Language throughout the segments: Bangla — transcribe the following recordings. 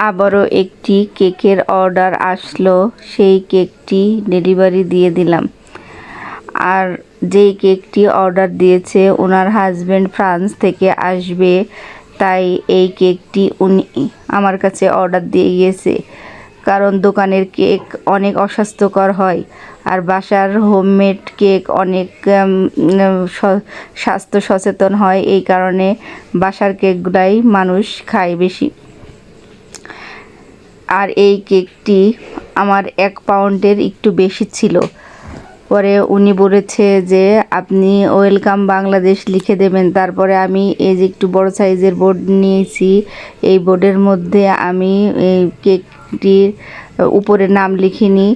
আবারও একটি কেকের অর্ডার আসলো, সেই কেকটি ডেলিভারি দিয়ে দিলাম। আর যেই কেকটি অর্ডার দিয়েছে ওনার হাজব্যান্ড ফ্রান্স থেকে আসবে, তাই এই কেকটি উনি আমার কাছে অর্ডার দিয়ে গিয়েছে। কারণ দোকানের কেক অনেক অস্বাস্থ্যকর হয়, আর বাসার হোমমেড কেক অনেক স্বাস্থ্য সচেতন হয়, এই কারণে বাসার কেকগুলাই মানুষ খায় বেশি। আর এই কেকটি আমার 1 পাউন্ডের একটু বেশি ছিল। পরে উনি বলেছে যে আপনি ওয়েলকাম বাংলাদেশ লিখে দেবেন। তারপরে আমি এই যে একটু বড় সাইজের বোর্ড নিয়েছি, এই বোর্ডের মধ্যে আমি এই কেকটির উপরে নাম লিখিনি,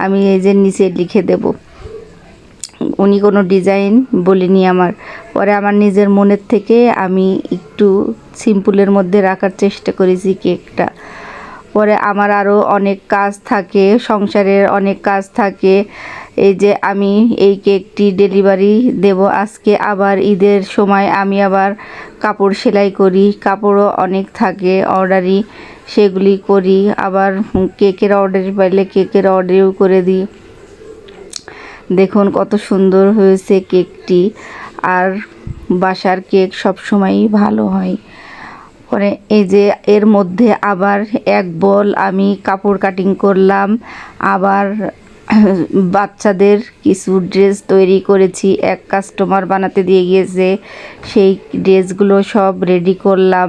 আমি এই যে নিচে লিখে দেব। উনি কোনো ডিজাইন বলেনি আমার। পরে আমার নিজের মনের থেকে আমি একটু সিম্পলের মধ্যে রাখার চেষ্টা করেছি কেকটা। পরে আমার আরও অনেক কাজ থাকে, সংসারের অনেক কাজ থাকে। এই যে আমি এই কেকটি ডেলিভারি দেব আজকে। আবার ঈদের সময় আমি আবার কাপড় সেলাই করি, কাপড়ও অনেক থাকে অর্ডারি, সেগুলি করি। আবার কেকের অর্ডার পাইলে কেকের অর্ডারও করে দিই। দেখুন কত সুন্দর হয়েছে কেকটি। আর বাসার কেক সবসময়ই ভালো হয়। পরে এই যে এর মধ্যে আবার 1 বল আমি কাপড় কাটিং করলাম। আবার বাচ্চাদের কিছু ড্রেস তৈরি করেছি, এক কাস্টমার বানাতে দিয়ে গিয়েছে, সেই ড্রেসগুলো সব রেডি করলাম।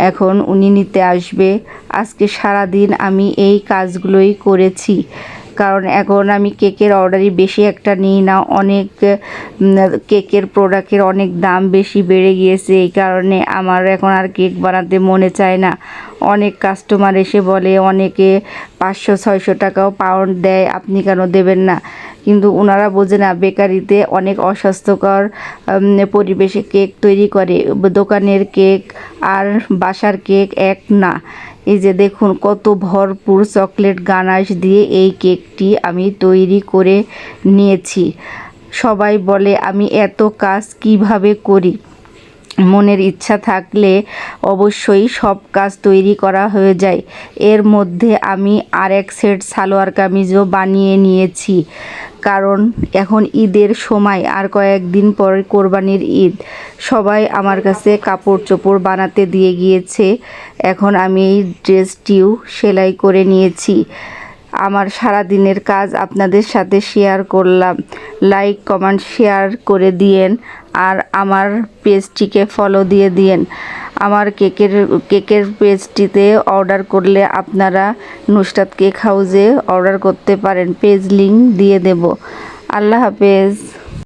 এখন উনি নিতে আসবে। আজকে সারাদিন আমি এই কাজগুলোই করেছি, কারণ এখন আমি কেকের অর্ডারই বেশি একটা নিই না। অনেক কেকের প্রোডাক্টের অনেক দাম বেশি বেড়ে গিয়েছে, এই কারণে আমার এখন আর কেক বানাতে মনে চায় না। অনেক কাস্টমার এসে বলে, অনেকে 500-600 টাকাও পাউন্ড দেয়, আপনি কেন দেবেন না? কিন্তু ওনারা বোঝে না বেকারিতে অনেক অস্বাস্থ্যকর পরিবেশে কেক তৈরি করে। দোকানের কেক আর বাসার কেক এক না। এই যে দেখুন কত ভরপুর চকলেট গানাশ দিয়ে এই কেকটি আমি তৈরি করে নিয়েছি। সবাই বলে আমি এত কাজ কিভাবে করি। মনের ইচ্ছা থাকলে অবশ্যই সব কাজ তৈরি করা হয়ে যায়। এর মধ্যে আমি আরেক সেট সালোয়ার কামিজও বানিয়ে নিয়েছি, কারণ এখন ঈদের সময়, আর কয়েকদিন পর কোরবানির ঈদ। সবাই আমার কাছে কাপড় চোপড় বানাতে দিয়ে গিয়েছে, এখন আমি এই ড্রেসটিও সেলাই করে নিয়েছি। আমার সারা দিনের কাজ আপনাদের সাথে শেয়ার করলাম। লাইক কমেন্ট শেয়ার করে দিয়েন, আর আমার পেজটিকে ফলো দিয়ে দিয়েন। আমার কেকের পেজটিতে অর্ডার করলে আপনারা নুসরাত কেক হাউসে অর্ডার করতে পারেন, পেজ লিংক দিয়ে দেব। আল্লাহ হাফেজ।